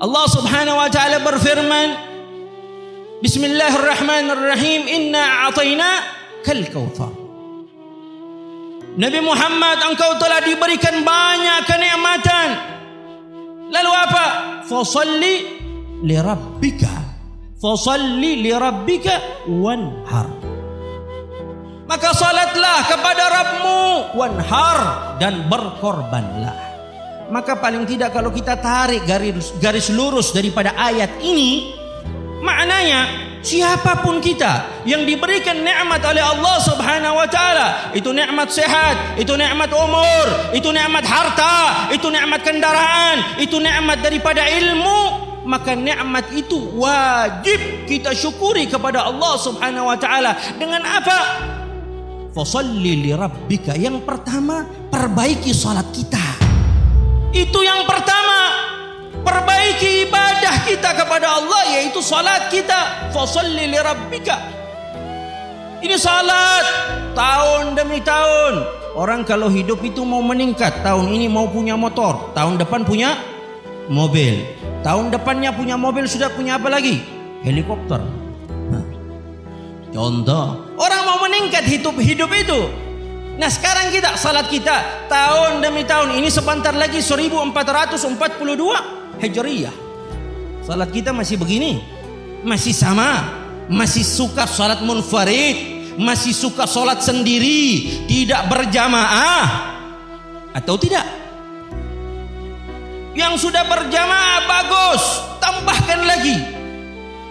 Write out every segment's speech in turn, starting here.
Allah Subhanahu wa taala berfirman, Bismillahirrahmanirrahim, inna a'tainakal kautsar. Nabi Muhammad, engkau telah diberikan banyak kenikmatan. Lalu apa? Fasalli li rabbika. Fasalli li rabbika wanhar. Maka salatlah kepada Rabbmu, wanhar, dan berkorbanlah. Maka paling tidak kalau kita tarik garis lurus daripada ayat ini, maknanya siapapun kita yang diberikan nikmat oleh Allah Subhanahu wa taala, itu nikmat sehat, itu nikmat umur, itu nikmat harta, itu nikmat kendaraan, itu nikmat daripada ilmu, maka nikmat itu wajib kita syukuri kepada Allah Subhanahu wa taala. Dengan apa? Fasalli li rabbika. Yang pertama, perbaiki salat kita. Itu yang pertama. Perbaiki ibadah kita kepada Allah, yaitu salat kita. Fasalli li rabbika. Ini salat tahun demi tahun. Orang kalau hidup itu mau meningkat, tahun ini mau punya motor, tahun depan punya mobil, tahun depannya punya mobil, sudah punya apa lagi? Helikopter. Contoh, orang mau meningkat hidup itu. Nah sekarang kita, salat kita tahun demi tahun. Ini sebentar lagi 1442 Hijriyah. Salat kita masih begini, masih sama, masih suka salat munfarid, masih suka salat sendiri, tidak berjamaah, atau tidak? Yang sudah berjamaah bagus, tambahkan lagi,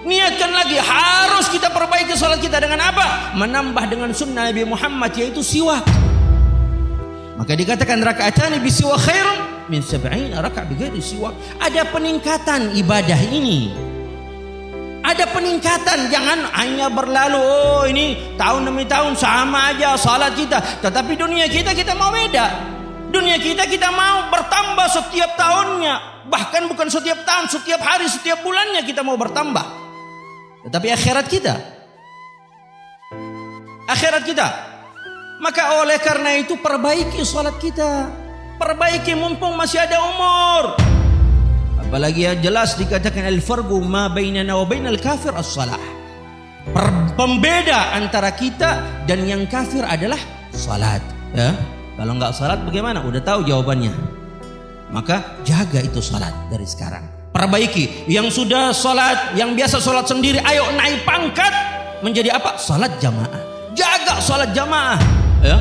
niatkan lagi. Harus kita perbaiki salat kita dengan apa? Menambah dengan sunnah Nabi Muhammad, yaitu siwak. Maka dikatakan rakaatani bisiwak khairun min 70 rakaat bighairi siwak. Ada peningkatan ibadah ini. Ada peningkatan, jangan hanya berlalu, oh ini tahun demi tahun sama aja salat kita, tetapi dunia kita mau beda. Dunia kita mau bertambah setiap tahunnya, bahkan bukan setiap tahun, setiap hari, setiap bulannya kita mau bertambah. Tetapi akhirat kita, maka oleh karena itu perbaiki salat kita, perbaiki mumpung masih ada umur. Apalagi yang jelas dikatakan al-farqu ma bainana wa bainal kafir as-salah. Pembeda antara kita dan yang kafir adalah salat, ya. Kalau enggak salat bagaimana? Udah tahu jawabannya. Maka jaga itu salat dari sekarang. Perbaiki. Yang sudah salat, yang biasa salat sendiri, ayo naik pangkat menjadi apa? Salat jamaah. Jaga salat jamaah, ya.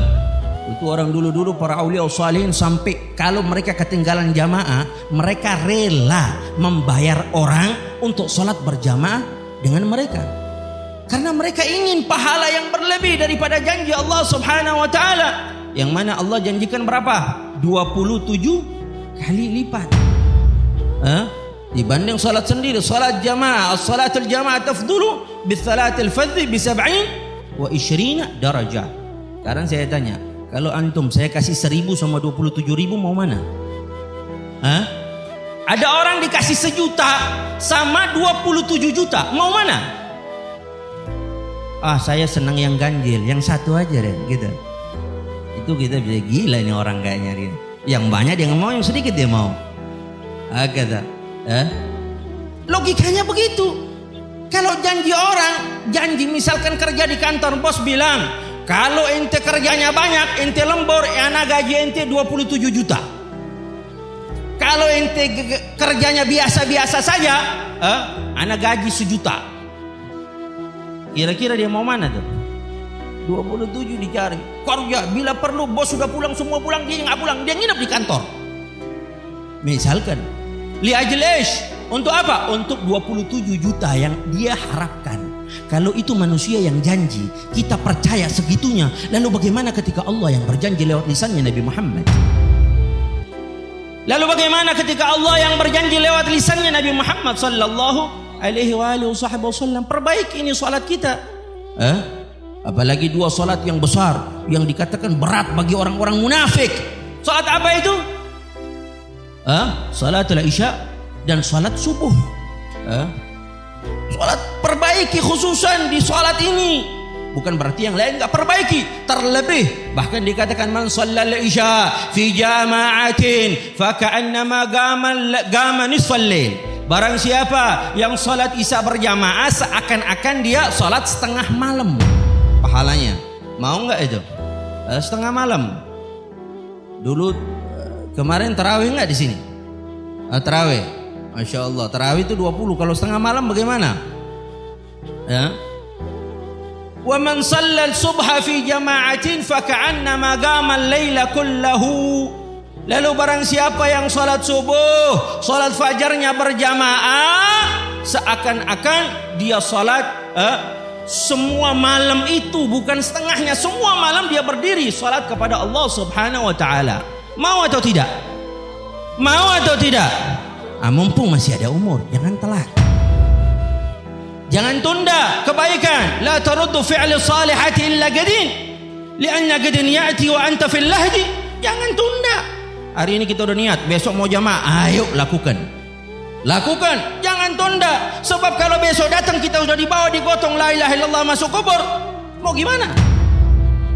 Itu orang dulu para aulia salihin sampai kalau mereka ketinggalan jamaah, mereka rela membayar orang untuk salat berjamaah dengan mereka. Karena mereka ingin pahala yang berlebih daripada janji Allah Subhanahu wa taala. Yang mana Allah janjikan berapa? 27 kali lipat. Dibanding salat sendiri, salat jamaah, as-salatul jamaah tafdulu bi salatil fardhi bi 27 darajah. Sekarang saya tanya, kalau antum saya kasih 1000 sama 27.000 mau mana? Ada orang dikasih 1 juta sama 27 juta, mau mana? Saya senang yang ganjil, yang satu aja deh, gitu. Itu kita bisa gila ini orang kayaknya dia. Yang banyak dia nggak mau, yang sedikit dia mau. Kata, logikanya begitu. Kalau janji misalkan kerja di kantor, bos bilang, kalau ente kerjanya banyak, ente lembur, anak gaji ente 27 juta. Kalau ente kerjanya biasa-biasa saja, anak gaji 1 juta. Kira-kira dia mau mana tuh? 27 dicari. Kerja, bila perlu bos sudah pulang, semua pulang, dia nggak pulang, dia nginep di kantor. Misalkan, li ajlesh, untuk apa? Untuk 27 juta yang dia harapkan. Kalau itu manusia yang janji, kita percaya segitunya. Lalu bagaimana ketika Allah yang berjanji lewat lisannya Nabi Muhammad? Lalu bagaimana ketika Allah yang berjanji lewat lisannya Nabi Muhammad sallallahu alaihi wasallam? Perbaiki ini salat kita. Apalagi 2 salat yang besar, yang dikatakan berat bagi orang-orang munafik. Salat apa itu? Salatul isya dan salat subuh. Salat perbaiki khususan di salat ini. Bukan berarti yang lain enggak perbaiki. Terlebih bahkan dikatakan man shallal isya fi jama'atin fa ka'annama gama nisfal lail. Barang siapa yang salat isya berjamaah seakan-akan dia salat setengah malam pahalanya. Mau nggak itu? Setengah malam. Dulu kemarin tarawih nggak di sini? Tarawih. Masya Allah, tarawih itu 20. Kalau setengah malam bagaimana? Ya. Wa man shalla al-subha fi jama'atin fa ka'annama qama al-laila kullahu. Lalu barang siapa yang salat subuh, salat fajarnya berjamaah, seakan-akan dia salat semua malam itu, bukan setengahnya, semua malam dia berdiri salat kepada Allah Subhanahu wa taala. Mau atau tidak? Mau atau tidak? Mumpung masih ada umur, jangan telat. Jangan tunda kebaikan. La taruddu fi'li salihati illa gadin, li'anna gadin ya'ti wa anta fil lahdi. Jangan tunda. Hari ini kita udah niat, besok mau jamaah, ayo lakukan. Lakukan, jangan tunda. Sebab kalau besok datang kita sudah dibawa digotong la ilaha illallah masuk kubur. Mau gimana?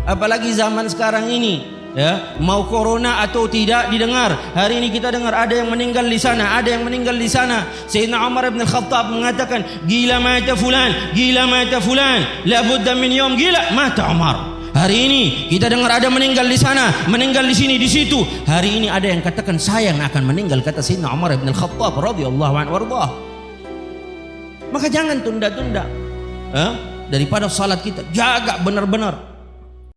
Apalagi zaman sekarang ini, ya, mau corona atau tidak didengar. Hari ini kita dengar ada yang meninggal di sana, ada yang meninggal di sana. Sayyidina Umar bin Khattab mengatakan, gila mata fulan, gila mata fulan, la budda min yawm gila mata Umar. Hari ini kita dengar ada meninggal di sana, meninggal di sini, di situ. Hari ini ada yang katakan saya yang akan meninggal, kata Sayyidina Umar bin Khattab radhiyallahu anhu warḍah. Maka jangan tunda-tunda. Daripada salat kita jaga benar-benar.